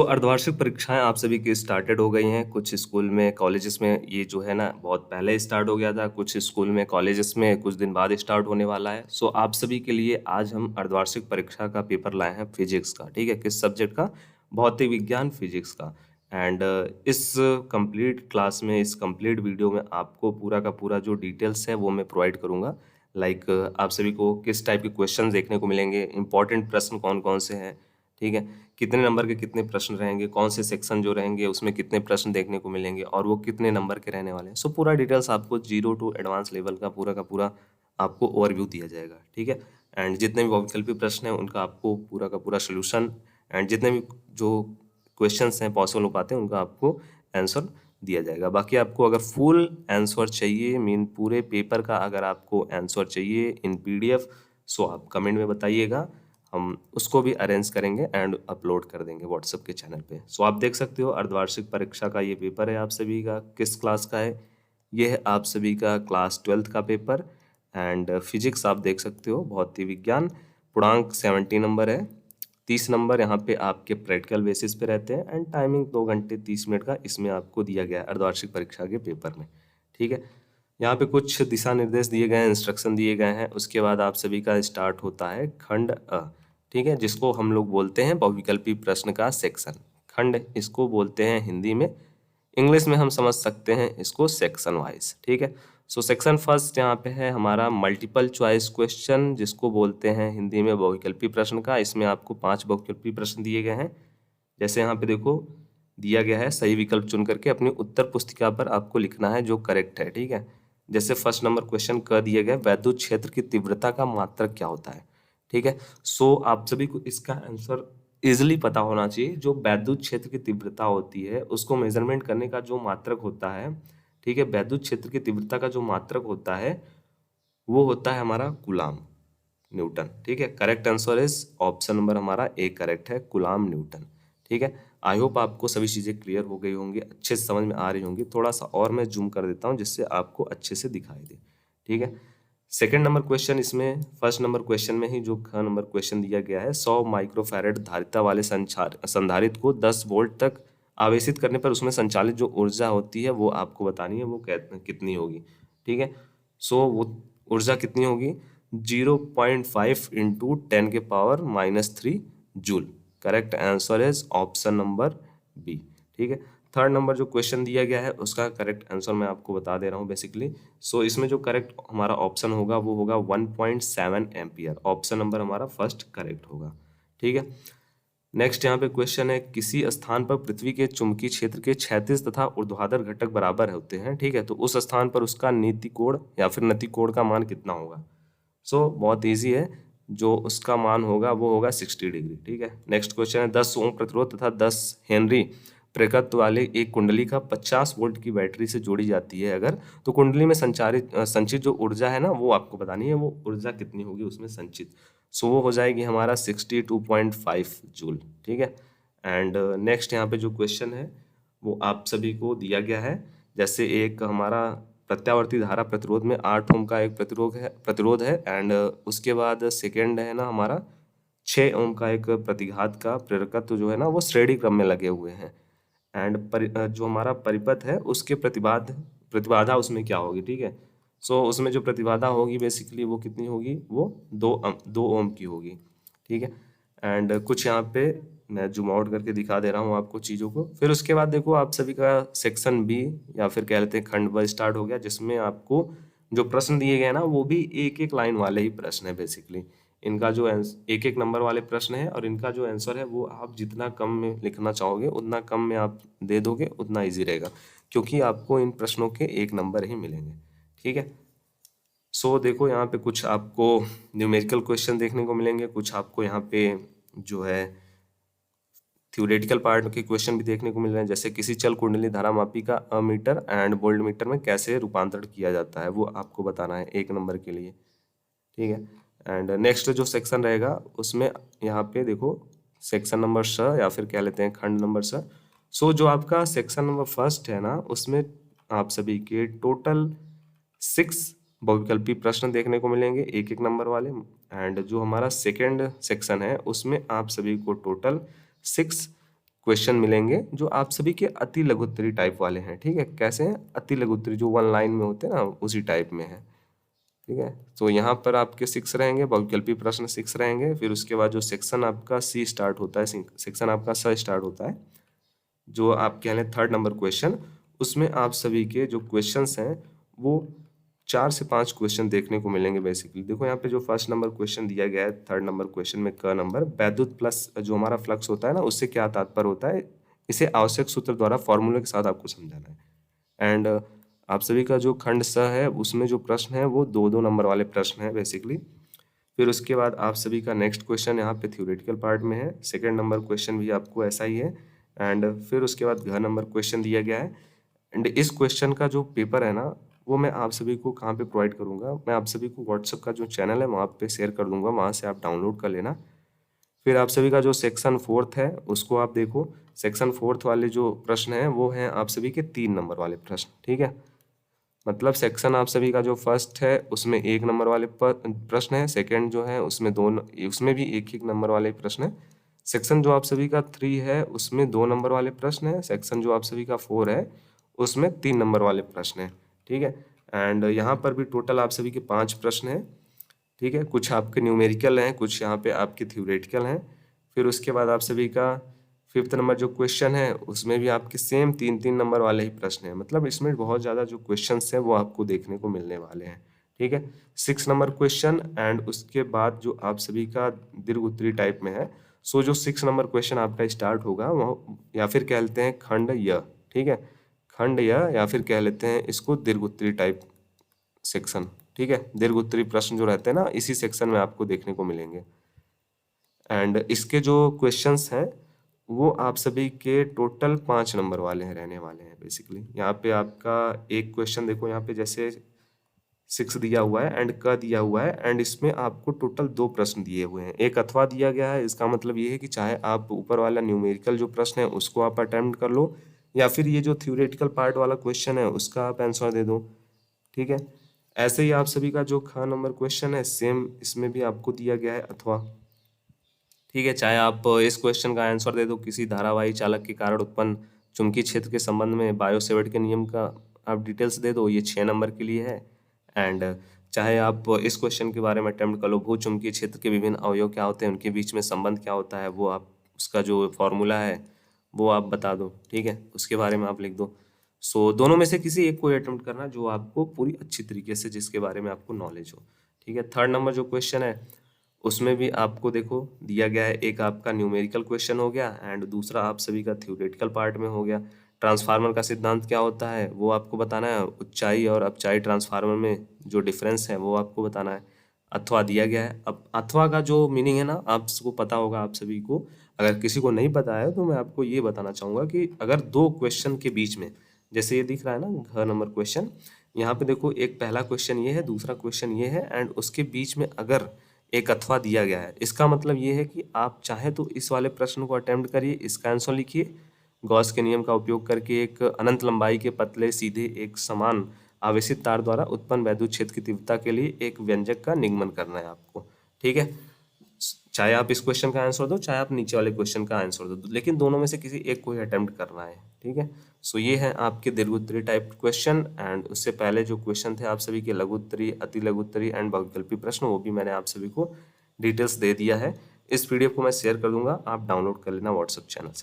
अर्धवार्षिक परीक्षाएं आप सभी की स्टार्टेड हो गई हैं। कुछ स्कूल में कॉलेजेस में ये जो है ना बहुत पहले स्टार्ट हो गया था, कुछ स्कूल में कॉलेजेस में कुछ दिन बाद स्टार्ट होने वाला है। आप सभी के लिए आज हम अर्धवार्षिक परीक्षा का पेपर लाए हैं फिजिक्स का। ठीक है, किस सब्जेक्ट का? भौतिक विज्ञान फिजिक्स का। एंड इस कंप्लीट क्लास में, इस कंप्लीट वीडियो में आपको पूरा का पूरा जो डिटेल्स है वो मैं प्रोवाइड करूंगा। लाइक आप सभी को किस टाइप के क्वेश्चन देखने को मिलेंगे, इंपॉर्टेंट प्रश्न कौन कौन से हैं, ठीक है, कितने नंबर के कितने प्रश्न रहेंगे, कौन से सेक्शन जो रहेंगे उसमें कितने प्रश्न देखने को मिलेंगे और वो कितने नंबर के रहने वाले हैं। पूरा डिटेल्स आपको जीरो टू एडवांस लेवल का पूरा आपको ओवरव्यू दिया जाएगा। ठीक है, एंड जितने भी वैकल्पिक प्रश्न हैं उनका आपको पूरा का पूरा सोल्यूशन, एंड जितने भी जो क्वेश्चंस हैं पॉसिबल हो पाते हैं उनका आपको आंसर दिया जाएगा। बाकी आपको अगर फुल आंसर चाहिए, मीन पूरे पेपर का अगर आपको आंसर चाहिए इन पीडीएफ, आप कमेंट में बताइएगा, हम उसको भी अरेंज करेंगे एंड अपलोड कर देंगे व्हाट्सएप के चैनल पे। आप देख सकते हो अर्धवार्षिक परीक्षा का ये पेपर है आप सभी का। किस क्लास का है ये? है आप सभी का क्लास 12th का पेपर। एंड फिजिक्स आप देख सकते हो, भौतिक विज्ञान, पूर्णांक 70 नंबर है, 30 नंबर यहाँ पे आपके प्रैक्टिकल बेसिस पे रहते हैं, एंड टाइमिंग 2 घंटे 30 मिनट का इसमें आपको दिया गया है अर्धवार्षिक परीक्षा के पेपर में। ठीक है, यहाँ पे कुछ दिशा निर्देश दिए गए हैं, इंस्ट्रक्शन दिए गए हैं। उसके बाद आप सभी का स्टार्ट होता है खंड अ। ठीक है, जिसको हम लोग बोलते हैं बहुविकल्पी प्रश्न का सेक्शन। खंड इसको बोलते हैं हिंदी में, इंग्लिश में हम समझ सकते हैं इसको सेक्शन वाइज। ठीक है, सेक्शन फर्स्ट यहाँ पे है हमारा मल्टीपल चॉइस क्वेश्चन, जिसको बोलते हैं हिंदी में बहुविकल्पी प्रश्न का। इसमें आपको 5 बहुविकल्पी प्रश्न दिए गए हैं। जैसे यहाँ पे देखो दिया गया है, सही विकल्प चुन करके अपनी उत्तर पुस्तिका पर आपको लिखना है जो करेक्ट है। ठीक है, जैसे फर्स्ट नंबर क्वेश्चन कर दिया गया, वैद्युत क्षेत्र की तीव्रता का मात्रक क्या होता है? ठीक है, आप सभी को इसका आंसर इजिली पता होना चाहिए। जो वैद्युत क्षेत्र की तीव्रता होती है उसको मेजरमेंट करने का जो मात्रक होता है, ठीक है, वैद्युत क्षेत्र की तीव्रता का जो मात्रक होता है वो होता है हमारा कूलाम न्यूटन। ठीक है, correct answer is option number हमारा ए करेक्ट है, कूलाम न्यूटन। ठीक है, आई होप आपको सभी चीज़ें क्लियर हो गई होंगी, अच्छे से समझ में आ रही होंगी। थोड़ा सा और मैं जूम कर देता हूँ जिससे आपको अच्छे से दिखाई दे। ठीक है, सेकेंड नंबर क्वेश्चन, इसमें फर्स्ट नंबर क्वेश्चन में ही जो ख नंबर क्वेश्चन दिया गया है, 100 माइक्रोफैरेड धारिता वाले संधारित्र को 10 वोल्ट तक आवेशित करने पर उसमें संचालित जो ऊर्जा होती है वो आपको बतानी है, वो कितनी होगी। ठीक है, वो ऊर्जा कितनी होगी? 0.5 इंटू 10 के power -3 joule. Correct answer is option number B. ठीक है, थर्ड नंबर जो क्वेश्चन दिया गया है उसका करेक्ट आंसर मैं आपको बता दे रहा हूँ बेसिकली। इसमें जो करेक्ट हमारा ऑप्शन होगा वो होगा 1.7 एम्पियर। ऑप्शन नंबर हमारा फर्स्ट करेक्ट होगा। ठीक है, नेक्स्ट यहाँ पे क्वेश्चन है, किसी स्थान पर पृथ्वी के चुंबकीय क्षेत्र के क्षैतिज तथा ऊर्ध्वाधर घटक बराबर होते हैं। ठीक है, तो उस स्थान पर उसका नीति कोण या फिर नति कोण का मान कितना होगा? बहुत इजी है, जो उसका मान होगा वो होगा 60 डिग्री। ठीक है, नेक्स्ट क्वेश्चन है, 10 ओम प्रतिरोध तथा 10 हेनरी प्रेरकत्व वाले एक कुंडली का 50 वोल्ट की बैटरी से जोड़ी जाती है अगर, तो कुंडली में संचित जो ऊर्जा है ना वो आपको बतानी है, वो ऊर्जा कितनी होगी उसमें संचित। वो हो जाएगी हमारा 62.5 जूल। ठीक है, एंड नेक्स्ट यहाँ पे जो क्वेश्चन है वो आप सभी को दिया गया है। जैसे एक हमारा प्रत्यावर्ती धारा प्रतिरोध में 8 ओम का एक प्रतिरोध है एंड उसके बाद सेकेंड है ना हमारा 6 ओम का एक प्रतिघात का प्रेरकत्व जो है ना वो श्रेणी क्रम में लगे हुए हैं। एंड जो हमारा परिपथ है उसके प्रतिबाधा उसमें क्या होगी? ठीक है, उसमें जो प्रतिबाधा होगी बेसिकली वो कितनी होगी? वो 2 ओम की होगी। ठीक है, एंड कुछ यहाँ पे मैं जूम आउट करके दिखा दे रहा हूँ आपको चीज़ों को। फिर उसके बाद देखो आप सभी का सेक्शन बी या फिर कह लेते हैं खंड ब स्टार्ट हो गया, जिसमें आपको जो प्रश्न दिए गए ना वो भी एक एक लाइन वाले ही प्रश्न है बेसिकली। इनका जो एक एक नंबर वाले प्रश्न है और इनका जो आंसर है वो आप जितना कम में लिखना चाहोगे उतना कम में आप दे दोगे उतना इजी रहेगा, क्योंकि आपको इन प्रश्नों के 1 नंबर ही मिलेंगे। ठीक है, देखो यहाँ पे कुछ आपको न्यूमेरिकल क्वेश्चन देखने को मिलेंगे, कुछ आपको यहाँ पे जो है थ्योरेटिकल पार्ट के क्वेश्चन भी देखने को मिल रहे हैं। जैसे किसी चल कुंडली धारा मापी का अमीटर एंड वोल्ट मीटर में कैसे रूपांतरण किया जाता है वो आपको बताना है 1 नंबर के लिए। ठीक है, एंड नेक्स्ट जो सेक्शन रहेगा उसमें यहाँ पे देखो सेक्शन नंबर स या फिर कह लेते हैं खंड नंबर स। जो आपका सेक्शन नंबर फर्स्ट है ना उसमें आप सभी के टोटल 6 बहुविकल्पी प्रश्न देखने को मिलेंगे 1 नंबर वाले। एंड जो हमारा सेकेंड सेक्शन है उसमें आप सभी को टोटल 6 क्वेश्चन मिलेंगे जो आप सभी के अति लघुत्तरी टाइप वाले हैं। ठीक है, कैसे हैं? अति लघुत्तरी, जो 1 लाइन में होते हैं ना, उसी टाइप में है। ठीक है, तो यहाँ पर आपके 6 रहेंगे, बहुविकल्पी प्रश्न 6 रहेंगे। फिर उसके बाद जो सेक्शन आपका सी स्टार्ट होता है, सेक्शन आपका स स्टार्ट होता है, जो आप कह लें 3rd नंबर क्वेश्चन, उसमें आप सभी के जो क्वेश्चंस हैं वो 4 से 5 क्वेश्चन देखने को मिलेंगे। बेसिकली देखो यहाँ पे जो 1st नंबर क्वेश्चन दिया गया है, 3rd नंबर क्वेश्चन में क नंबर, वैद्युत प्लस जो हमारा फ्लक्स होता है ना, उससे क्या तात्पर्य होता है, इसे आवश्यक सूत्र द्वारा फॉर्मूले के साथ आपको समझाना है। एंड आप सभी का जो खंड स है उसमें जो प्रश्न है वो 2-2 नंबर वाले प्रश्न है बेसिकली। फिर उसके बाद आप सभी का नेक्स्ट क्वेश्चन यहाँ पे थ्योरेटिकल पार्ट में है, 2nd नंबर क्वेश्चन भी आपको ऐसा ही है। एंड फिर उसके बाद घ नंबर क्वेश्चन दिया गया है। एंड इस क्वेश्चन का जो पेपर है ना, वो मैं आप सभी को कहाँ पे प्रोवाइड करूँगा, मैं आप सभी को व्हाट्सएप का जो चैनल है वहाँ पे शेयर कर दूंगा, वहाँ से आप डाउनलोड कर लेना। फिर आप सभी का जो सेक्शन 4th है उसको आप देखो, सेक्शन 4th वाले जो प्रश्न हैं वो हैं आप सभी के 3 नंबर वाले प्रश्न। ठीक है, मतलब सेक्शन आप सभी का जो फर्स्ट है उसमें 1 नंबर वाले प्रश्न है, सेकंड जो है उसमें उसमें भी 1-1 नंबर वाले प्रश्न है। सेक्शन जो आप सभी का 3 है उसमें 2 नंबर वाले प्रश्न है। सेक्शन जो आप सभी का 4 है उसमें 3 नंबर वाले प्रश्न है। ठीक है, एंड यहाँ पर भी टोटल आप सभी के 5 प्रश्न हैं। ठीक है, कुछ आपके न्यूमेरिकल हैं, कुछ यहाँ पे आपके थ्योरेटिकल हैं। फिर उसके बाद आप सभी का 5th नंबर जो क्वेश्चन है उसमें भी आपके सेम 3-3 नंबर वाले ही प्रश्न हैं, मतलब इसमें बहुत ज़्यादा जो क्वेश्चंस हैं वो आपको देखने को मिलने वाले हैं। ठीक है, 6 नंबर क्वेश्चन एंड उसके बाद जो आप सभी का दीर्घ उत्तरी टाइप में है, सो जो 6 नंबर क्वेश्चन आपका स्टार्ट होगा वो, या फिर कह लेते हैं खंड य। ठीक है, खंड या फिर कह लेते हैं इसको दीर्घ उत्तरी टाइप सेक्शन। ठीक है, दीर्घ उत्तरी प्रश्न जो रहते हैं ना, इसी सेक्शन में आपको देखने को मिलेंगे। एंड इसके जो क्वेश्चंस हैं वो आप सभी के टोटल 5 नंबर वाले हैं, रहने वाले हैं बेसिकली। यहाँ पे आपका एक क्वेश्चन देखो, यहाँ पे जैसे 6 दिया हुआ है एंड क दिया हुआ है, एंड इसमें आपको टोटल 2 प्रश्न दिए हुए हैं, एक अथवा दिया गया है। इसका मतलब ये है कि चाहे आप ऊपर वाला न्यूमेरिकल जो प्रश्न है उसको आप अटेम्प्ट कर लो, या फिर ये जो थ्योरेटिकल पार्ट वाला क्वेश्चन है उसका आप आंसर दे दो। ठीक है, ऐसे ही आप सभी का जो ख नंबर क्वेश्चन है सेम इसमें भी आपको दिया गया है अथवा। ठीक है, चाहे आप इस क्वेश्चन का आंसर दे दो, किसी धारावाही चालक के कारण उत्पन्न चुंबकीय क्षेत्र के संबंध में बायो सेवर्ट के नियम का आप डिटेल्स दे दो, ये 6 नंबर के लिए है। एंड चाहे आप इस क्वेश्चन के बारे में अटेम्प्ट कर लो, भू चुंबकीय क्षेत्र के विभिन्न अवयव क्या होते हैं, उनके बीच में संबंध क्या होता है, वो आप उसका जो फॉर्मूला है वो आप बता दो। ठीक है, उसके बारे में आप लिख दो। सो दोनों में से किसी एक को अटेम्प्ट करना जो आपको पूरी अच्छी तरीके से, जिसके बारे में आपको नॉलेज हो। ठीक है, 3rd नंबर जो क्वेश्चन है उसमें भी आपको देखो दिया गया है, एक आपका न्यूमेरिकल क्वेश्चन हो गया एंड दूसरा आप सभी का थ्योरेटिकल पार्ट में हो गया। ट्रांसफार्मर का सिद्धांत क्या होता है वो आपको बताना है, ऊंचाई और अपचाई ट्रांसफार्मर में जो डिफरेंस है वो आपको बताना है। अथवा दिया गया है, अब अथवा का जो मीनिंग है ना आपको पता होगा आप सभी को, अगर किसी को नहीं पता है तो मैं आपको ये बताना चाहूँगा कि अगर 2 क्वेश्चन के बीच में, जैसे ये दिख रहा है ना घ नंबर क्वेश्चन, यहाँ पे देखो एक पहला क्वेश्चन ये है, दूसरा क्वेश्चन ये है, एंड उसके बीच में अगर एक अथवा दिया गया है, इसका मतलब ये है कि आप चाहे तो इस वाले प्रश्न को अटेम्प्ट करिए, इसका आंसर लिखिए, गॉस के नियम का उपयोग करके एक अनंत लंबाई के पतले सीधे एक समान आवेशित तार द्वारा उत्पन्न वैद्युत क्षेत्र की तीव्रता के लिए एक व्यंजक का निगमन करना है आपको। ठीक है, चाहे आप इस क्वेश्चन का आंसर दो, चाहे आप नीचे वाले क्वेश्चन का आंसर दो, लेकिन दोनों में से किसी एक को ही अटेम्प्ट करना है। ठीक है, सो ये है आपके दीर्घ उत्तरी टाइप क्वेश्चन, एंड उससे पहले जो क्वेश्चन थे आप सभी के लघु उत्तरी, अति लघु उत्तरी एंड बहुविकल्पी प्रश्न, वो भी मैंने आप सभी को डिटेल्स दे दिया है। इस पीडीएफ को मैं शेयर कर दूंगा, आप डाउनलोड कर लेना व्हाट्सएप चैनल से।